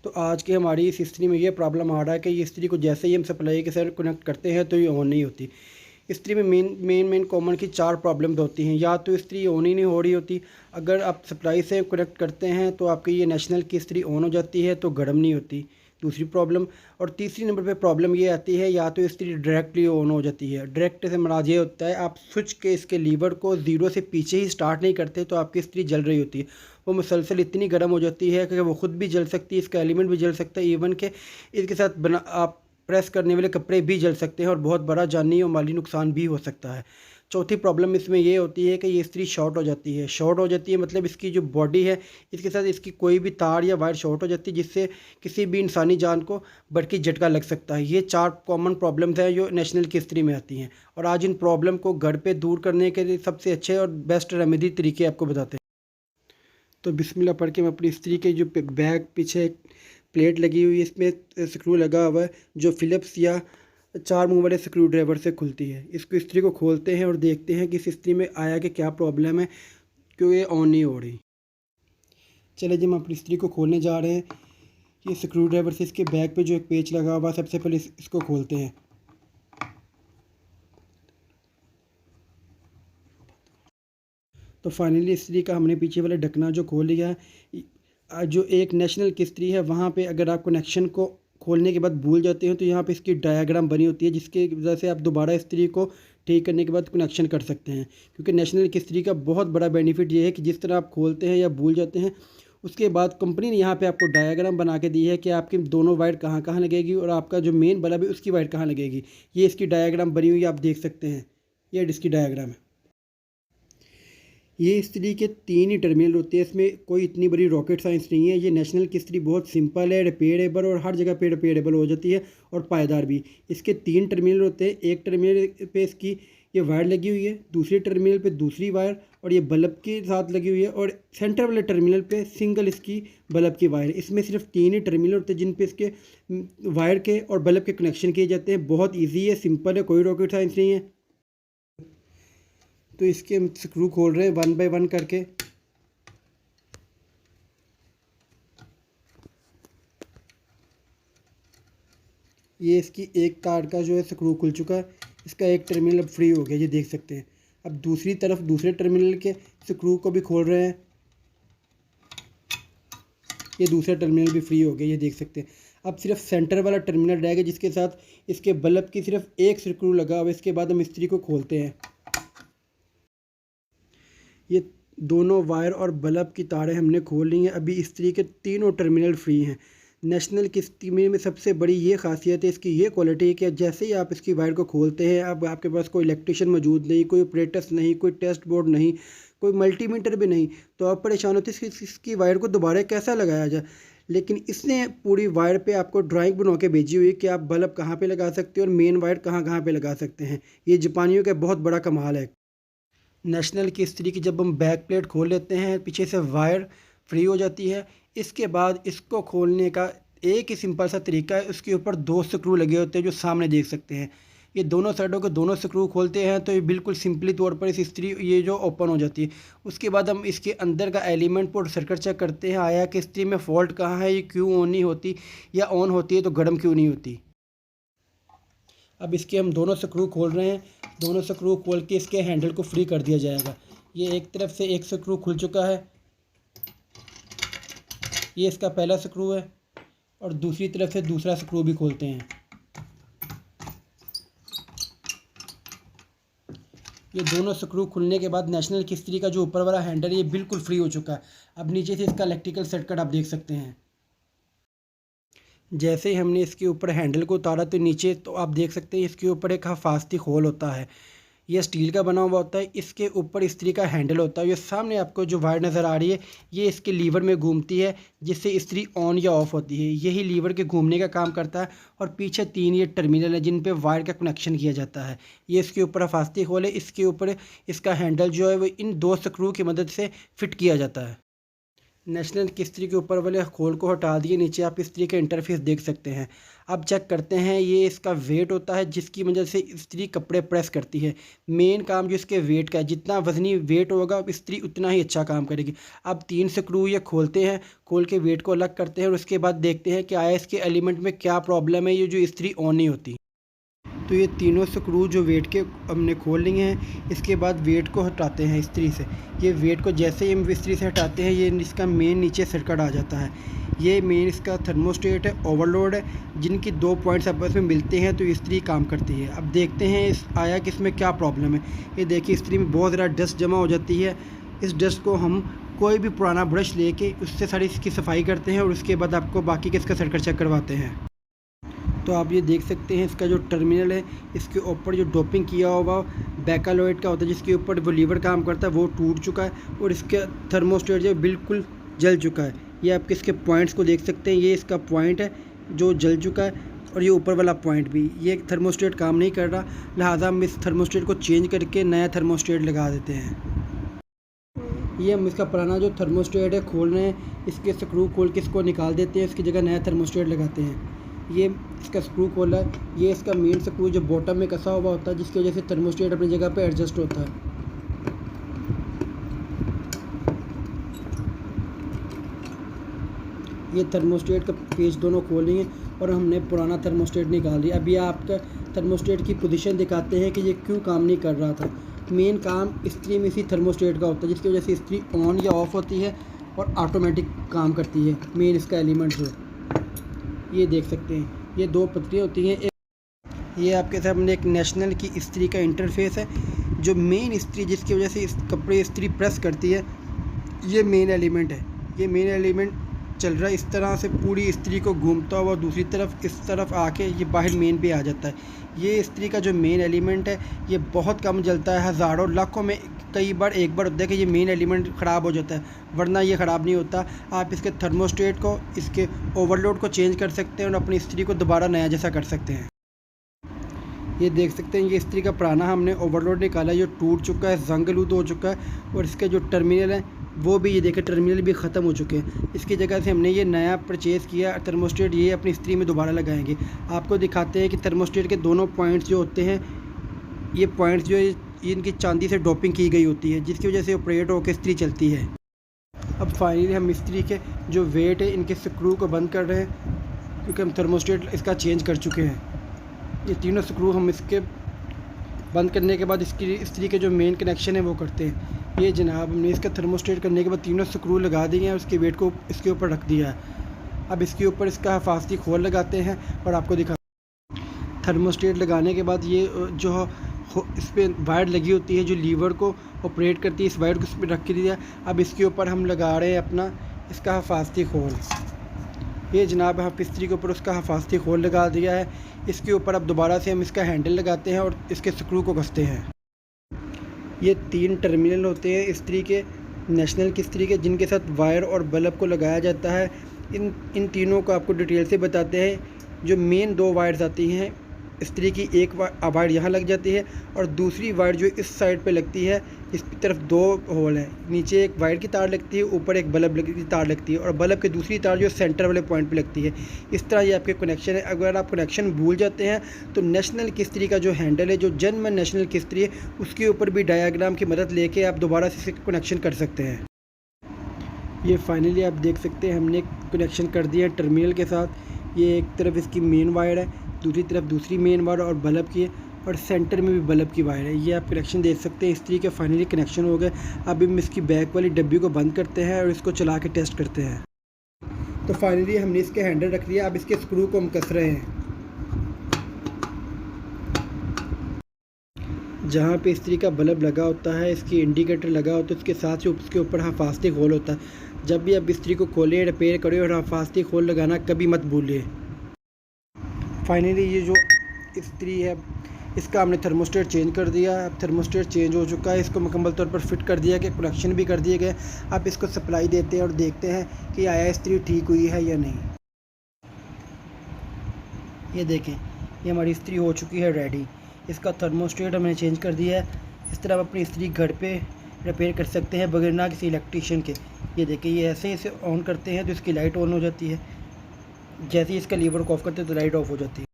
तो आज की हमारी इस इस्त्री में ये प्रॉब्लम आ रहा है कि ये इस्त्री को जैसे ही हम सप्लाई के साथ कनेक्ट करते हैं तो ये ऑन नहीं होती। इस्त्री में मेन कॉमन की 4 प्रॉब्लम्स होती हैं। या तो इस्त्री ऑन ही नहीं हो रही होती, अगर आप सप्लाई से कनेक्ट करते हैं तो आपकी ये नेशनल की इस्त्री ऑन हो जाती है तो गर्म नहीं होती, दूसरी प्रॉब्लम। और तीसरी नंबर पे प्रॉब्लम ये आती है या तो इस्त्री डायरेक्टली ऑन हो जाती है। डायरेक्ट से मुराद ये होता है आप स्विच के इसके लीवर को ज़ीरो से पीछे ही स्टार्ट नहीं करते तो आपकी इस्त्री जल रही होती है। वो मुसलसल इतनी गर्म हो जाती है कि वो ख़ुद भी जल सकती है, इसका एलिमेंट भी जल सकता है, इवन के इसके साथ बना आप प्रेस करने वाले कपड़े भी जल सकते हैं और बहुत बड़ा जानी और माली नुकसान भी हो सकता है। चौथी प्रॉब्लम इसमें ये होती है कि ये इस्त्री शॉर्ट हो जाती है। शॉर्ट हो जाती है मतलब इसकी जो बॉडी है इसके साथ इसकी कोई भी तार या वायर शॉर्ट हो जाती है जिससे किसी भी इंसानी जान को बड़की झटका लग सकता है। ये 4 कॉमन प्रॉब्लम्स हैं जो नेशनल की इस्त्री में आती हैं और आज इन प्रॉब्लम को घर पे दूर करने के लिए सबसे अच्छे और बेस्ट रेमेडी तरीके आपको बताते हैं। तो बिस्मिल्लाह पढ़ के मैं अपनी इस्त्री के जो बैक पीछे एक प्लेट लगी हुई है, इसमें स्क्रू लगा हुआ है जो फ़िलिप्स या 4 मुंह वाले स्क्रू ड्राइवर से खुलती है। इसको इस्त्री को खोलते हैं और देखते हैं कि इस इस्त्री में आया कि क्या प्रॉब्लम है, क्यों ये ऑन नहीं हो रही। चले जी हम अपनी इस्त्री को खोलने जा रहे हैं। ये स्क्रू ड्राइवर से इसके बैक पे जो एक पेच लगा हुआ है, सबसे पहले इसको खोलते हैं। तो फाइनली इस्त्री का हमने पीछे वाला ढकना जो खोल लिया है। जो एक नेशनल की इस्त्री है वहाँ पे अगर आप कनेक्शन को खोलने के बाद भूल जाते हैं तो यहाँ पे इसकी डायग्राम बनी होती है जिसके वजह से आप दोबारा इस्त्री को ठीक करने के बाद कनेक्शन कर सकते हैं। क्योंकि नेशनल की इस्त्री का बहुत बड़ा बेनिफिट ये है कि जिस तरह आप खोलते हैं या भूल जाते हैं उसके बाद कंपनी ने यहाँ पे आपको डायग्राम बना के दी है कि आपकी दोनों वायर कहाँ कहाँ लगेगी और आपका जो मेन बल्ब है उसकी वायर कहाँ लगेगी। ये इसकी डायग्राम बनी हुई आप देख सकते हैं, ये इसकी डायग्राम है। ये इस्त्री के 3 ही टर्मिनल होते हैं, इसमें कोई इतनी बड़ी रॉकेट साइंस नहीं है। ये नेशनल की इस्त्री बहुत सिंपल है, रिपेयरेबल और हर जगह पे रिपेयरेबल हो जाती है और पायदार भी। इसके 3 टर्मिनल होते हैं। एक टर्मिनल पे इसकी ये वायर लगी हुई है, दूसरे टर्मिनल पे दूसरी वायर और ये बल्ब के साथ लगी हुई है और सेंटर वाले टर्मिनल पे सिंगल इसकी बल्ब की वायर। इसमें सिर्फ 3 ही टर्मिनल होते हैं जिन पे इसके वायर के और बल्ब के कनेक्शन किए जाते हैं। बहुत ईजी है, सिंपल है, कोई रॉकेट साइंस नहीं है। तो इसके हम स्क्रू खोल रहे हैं 1 बाय 1 करके। ये इसकी एक तार का जो है स्क्रू खुल चुका है, इसका एक टर्मिनल अब फ्री हो गया, ये देख सकते हैं। अब दूसरी तरफ दूसरे टर्मिनल के स्क्रू को भी खोल रहे हैं, ये दूसरा टर्मिनल भी फ्री हो गया, ये देख सकते हैं। अब सिर्फ सेंटर वाला टर्मिनल रहेगा जिसके साथ इसके बल्ब की सिर्फ एक स्क्रू लगा हुआ है। इसके बाद हम इस्त्री को खोलते हैं। ये दोनों वायर और बल्ब की तारें हमने खोल ली हैं। अभी इस्त्री के तीनों टर्मिनल फ्री हैं। नेशनल की इस्त्री में सबसे बड़ी ये खासियत है, इसकी ये क्वालिटी है कि जैसे ही आप इसकी वायर को खोलते हैं, अब आपके पास कोई इलेक्ट्रिशियन मौजूद नहीं, कोई ऑपरेटर्स नहीं, कोई टेस्ट बोर्ड नहीं, कोई मल्टीमीटर भी नहीं, तो आप परेशान होते हैं इसकी वायर को दोबारा कैसा लगाया जाए। लेकिन इसने पूरी वायर पे आपको ड्राइंग बना के भेजी हुई है कि आप बल्ब कहाँ पे लगा सकते हो और मेन वायर कहाँ कहाँ पे लगा सकते हैं। ये जापानियों का बहुत बड़ा कमाल है। नेशनल की इस्त्री की जब हम बैक प्लेट खोल लेते हैं, पीछे से वायर फ्री हो जाती है। इसके बाद इसको खोलने का एक ही सिंपल सा तरीका है, उसके ऊपर 2 स्क्रू लगे होते हैं जो सामने देख सकते हैं। ये दोनों साइडों के दोनों स्क्रू खोलते हैं तो ये बिल्कुल सिंपली तौर पर इस इस्त्री ये जो ओपन हो जाती है। उसके बाद हम इसके अंदर का एलिमेंट पोर्ट सर्किट चेक करते हैं, आया कि इस्त्री में फॉल्ट कहाँ है, ये क्यों ऑन नहीं होती या ऑन होती है तो गर्म क्यों नहीं होती। अब इसके हम दोनों स्क्रू खोल रहे हैं। दोनों स्क्रू खोल के इसके हैंडल को फ्री कर दिया जाएगा। ये एक तरफ से एक स्क्रू खुल चुका है, ये इसका पहला स्क्रू है और दूसरी तरफ से दूसरा स्क्रू भी खोलते हैं। ये दोनों स्क्रू खुलने के बाद नेशनल की इस्त्री का जो ऊपर वाला हैंडल है ये बिल्कुल फ्री हो चुका है। अब नीचे से इसका इलेक्ट्रिकल सर्किट आप देख सकते हैं। जैसे ही हमने इसके ऊपर हैंडल को उतारा तो नीचे तो आप देख सकते हैं इसके ऊपर एक हिफाजती खोल होता है, यह स्टील का बना हुआ होता है। इसके ऊपर इस्त्री का हैंडल होता है। ये सामने आपको जो वायर नज़र आ रही है ये इसके लीवर में घूमती है जिससे इस्त्री ऑन या ऑफ़ होती है। यही लीवर के घूमने का काम करता है। और पीछे 3 ये टर्मिनल है जिन पे वायर का कनेक्शन किया जाता है। ये इसके ऊपर हिफाजती खोल है, इसके ऊपर इसका हैंडल जो है वो इन 2 स्क्रू की मदद से फिट किया जाता है। नेशनल की इस्त्री के ऊपर वाले खोल को हटा दिए, नीचे आप इस्त्री का इंटरफेस देख सकते हैं। अब चेक करते हैं, ये इसका वेट होता है जिसकी वजह से इस्त्री कपड़े प्रेस करती है। मेन काम जो इसके वेट का है, जितना वजनी वेट होगा इस्त्री उतना ही अच्छा काम करेगी। अब 3 स्क्रू ये खोलते हैं, खोल के वेट को अलग करते हैं और उसके बाद देखते हैं कि आया इसके एलिमेंट में क्या प्रॉब्लम है, ये जो इस्त्री ऑन नहीं होती। तो ये तीनों स्क्रू जो वेट के हमने खोल लिए हैं, इसके बाद वेट को हटाते हैं इस्त्री से। ये वेट को जैसे ही हम इस्त्री से हटाते हैं, ये इसका मेन नीचे सर्किट आ जाता है। ये मेन इसका थर्मोस्टेट है, ओवरलोड है, जिनकी 2 पॉइंट्स आपस में मिलते हैं तो इस्त्री काम करती है। अब देखते हैं आया कि इसमें क्या प्रॉब्लम है। ये देखिए इस्त्री में बहुत ज़्यादा डस्ट जमा हो जाती है। इस डस्ट को हम कोई भी पुराना ब्रश लेके उससे सारी इसकी सफाई करते हैं और उसके बाद आपको बाकी के इसका सर्किट चेक करवाते हैं। तो आप ये देख सकते हैं इसका जो टर्मिनल है, इसके ऊपर जो डोपिंग किया हुआ बैकालॉइड का होता है, जिसके ऊपर वो लीवर काम करता है, वो टूट चुका है और इसका थर्मोस्टेट जो बिल्कुल जल चुका है। ये आप इसके पॉइंट्स को देख सकते हैं, ये इसका पॉइंट है जो जल चुका है और ये ऊपर वाला पॉइंट भी। ये थर्मोस्टेट काम नहीं कर रहा, लिहाजा हम इस थर्मोस्टेट को चेंज करके नया थर्मोस्टेट लगा देते हैं। ये हम इसका पुराना जो थर्मोस्टेट है खोल रहे हैं, इसके स्क्रू खोल के इसको निकाल देते हैं, इसकी जगह नया थर्मोस्टेट लगाते हैं। ये इसका स्क्रू खोला है, ये इसका मेन स्क्रू जो बॉटम में कसा हुआ होता है, जिसकी वजह से थर्मोस्टेट अपनी जगह पे एडजस्ट होता है। ये थर्मोस्टेट का पेज दोनों खोलेंगे और हमने पुराना थर्मोस्टेट निकाल लिया। अभी आपका थर्मोस्टेट की पोजीशन दिखाते हैं कि ये क्यों काम नहीं कर रहा था। मेन काम इस्त्री में इसी थर्मोस्टेट का होता है, जिसकी वजह से इस्त्री ऑन या ऑफ होती है और ऑटोमेटिक काम करती है। मेन इसका एलिमेंट जो ये देख सकते हैं, ये 2 पत्रियाँ होती हैं। ये आपके सामने एक नेशनल की इस्त्री का इंटरफेस है, जो मेन इस्त्री जिसकी वजह से इस कपड़े इस्त्री प्रेस करती है, ये मेन एलिमेंट है। ये मेन एलिमेंट चल रहा है इस तरह से, पूरी इस्त्री को घूमता हुआ दूसरी तरफ इस तरफ आके ये बाहर मेन पे आ जाता है। ये इस्त्री का जो मेन एलिमेंट है, ये बहुत कम जलता है, हज़ारों लाखों में कई बार एक बार होता है कि ये मेन एलिमेंट ख़राब हो जाता है, वरना ये ख़राब नहीं होता। आप इसके थर्मोस्टेट को, इसके ओवरलोड को चेंज कर सकते हैं और अपनी इस्त्री को दोबारा नया जैसा कर सकते हैं। ये देख सकते हैं, ये इस्त्री का पुराना हमने ओवरलोड निकाला, ये टूट चुका है, जंग-आलूद हो चुका है और इसके जो टर्मिनल हैं वो भी ये देखें टर्मिनल भी ख़त्म हो चुके हैं। इसकी जगह से हमने ये नया परचेज़ किया थर्मोस्टेट, ये अपनी इस्त्री में दोबारा लगाएंगे। आपको दिखाते हैं कि थर्मोस्टेट के दोनों पॉइंट्स जो होते हैं, ये पॉइंट्स जो है इनकी चांदी से डोपिंग की गई होती है, जिसकी वजह से ऑपरेट होकर इस्त्री चलती है। अब फाइनली हम इस्त्री के जो वेट है इनके स्क्रू को बंद कर रहे हैं, क्योंकि हम थर्मोस्टेट इसका चेंज कर चुके हैं। ये तीनों स्क्रू हम इसके बंद करने के बाद इसकी इस्त्री के जो मेन कनेक्शन है वो करते हैं। ये जनाब हमने इसका थर्मोस्टेट करने के बाद तीनों स्क्रू लगा दिए हैं और उसके वेट को इसके ऊपर रख दिया है। अब इसके ऊपर इसका हिफाजती खोल लगाते हैं और आपको दिखा। थर्मोस्टेट लगाने के बाद ये जो इस पर वायर लगी होती है जो लीवर को ऑपरेट करती है, इस वायर को इस पर रख के दिया। अब इसके ऊपर हम लगा रहे हैं अपना इसका हिफाजती खोल। ये जनाब हम इस्त्री के ऊपर उसका हिफाजती खोल लगा दिया है। इसके ऊपर अब दोबारा से हम इसका हैंडल लगाते हैं और इसके स्क्रू को कसते हैं। ये 3 टर्मिनल होते हैं इस्त्री के, नेशनल की इस्त्री के, जिनके साथ वायर और बल्ब को लगाया जाता है। इन तीनों को आपको डिटेल से बताते हैं। जो मेन 2 वायर्स आती हैं इस्त्री की, एक वायर यहाँ लग जाती है और दूसरी वायर जो इस साइड पे लगती है, इस तरफ 2 होल है, नीचे एक वायर की तार लगती है, ऊपर एक बल्ब की तार लगती है और बल्ब की दूसरी तार जो सेंटर वाले पॉइंट पे लगती है। इस तरह ये आपके कनेक्शन है। अगर आप कनेक्शन भूल जाते हैं तो नेशनल की इस्त्री का जो हैंडल है, जो जर्मन नेशनल की इस्त्री है, उसके ऊपर भी डायग्राम की मदद लेके आप दोबारा से कनेक्शन कर सकते हैं। ये फाइनली आप देख सकते हैं हमने कनेक्शन कर दिया टर्मिनल के साथ। ये एक तरफ इसकी मेन वायर है, दूसरी तरफ दूसरी मेन वायर और बल्ब की है और सेंटर में भी बल्ब की वायर है। ये आप कनेक्शन देख सकते हैं। इस्त्री के फाइनली कनेक्शन हो गए। अब हम इसकी बैक वाली डब्बी को बंद करते हैं और इसको चला के टेस्ट करते हैं। तो फाइनली हमने इसके हैंडल रख लिया। अब इसके स्क्रू को हम कस रहे हैं। जहाँ पे इस्त्री का बल्ब लगा होता है, इसकी इंडिकेटर लगा होता है, उसके साथ ही उसके ऊपर हिफाजती खोल होता है। जब भी आप इस्त्री को खोलें, रिपेयर करें और हिफाजती खोल लगाना कभी मत भूलिए। फाइनली ये जो इस्त्री है इसका हमने थर्मोस्टेट चेंज कर दिया। अब थर्मोस्टेट चेंज हो चुका है, इसको मुकम्मल तौर पर फिट कर दिया गया, कनेक्शन भी कर दिए गए। अब इसको सप्लाई देते हैं और देखते हैं कि आया इस्त्री ठीक हुई है या नहीं। ये देखें, ये हमारी इस्त्री हो चुकी है रेडी। इसका थर्मोस्टेट हमने चेंज कर दिया है। इस तरह आप अपनी इस्त्री घर पे रिपेयर कर सकते हैं बगैर ना किसी इलेक्ट्रीशियन के। ये देखिए, ये ऐसे ही इसे ऑन करते हैं तो इसकी लाइट ऑन हो जाती है, जैसे ही इसका लीवर को ऑफ करते हैं तो लाइट ऑफ हो जाती है।